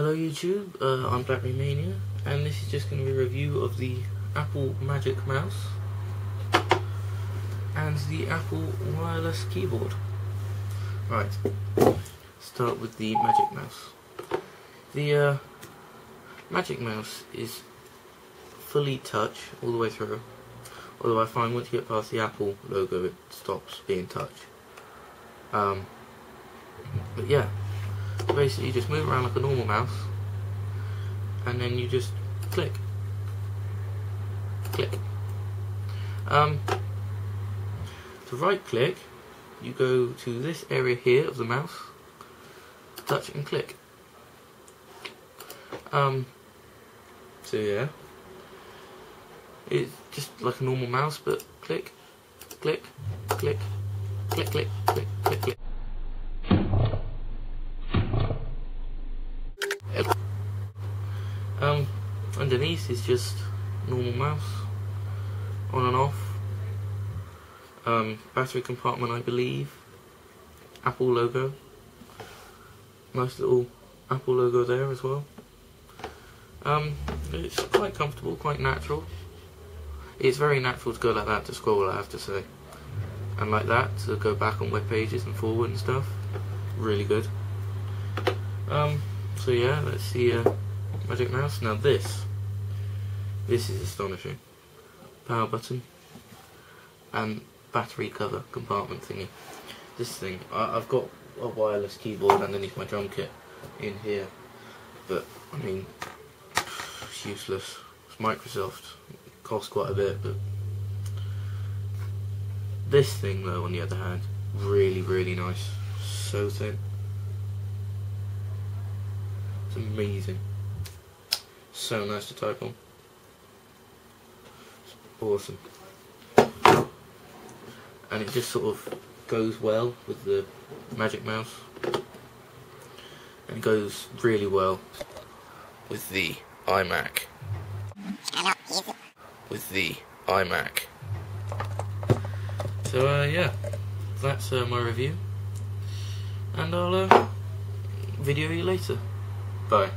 Hello YouTube, I'm BlackberryMania, and this is just going to be a review of the Apple Magic Mouse and the Apple wireless keyboard. Right, start with the Magic Mouse. The Magic Mouse is fully touch all the way through, although I find once you get past the Apple logo it stops being touch. But yeah, basically you just move around like a normal mouse and then you just click. To right click you go to this area here of the mouse, touch and click. So yeah, it's just like a normal mouse, but click, click, click, click, click, click, click, click. Underneath is just normal mouse, on and off. Battery compartment, I believe. Apple logo. Nice little Apple logo there as well. It's quite comfortable, quite natural. It's very natural to go like that to scroll, I have to say. And like that to go back on web pages and forward and stuff. Really good. So yeah, let's see Magic Mouse. Now this is astonishing. Power button and battery cover compartment thingy. This thing, I've got a wireless keyboard underneath my drum kit in here, but I mean, it's useless. It's Microsoft. It costs quite a bit, but this thing though, on the other hand, really nice. So thin. It's amazing. So nice to type on. It's awesome. And it just sort of goes well with the Magic Mouse. And it goes really well with the iMac. So yeah, that's my review. And I'll video you later. Bye.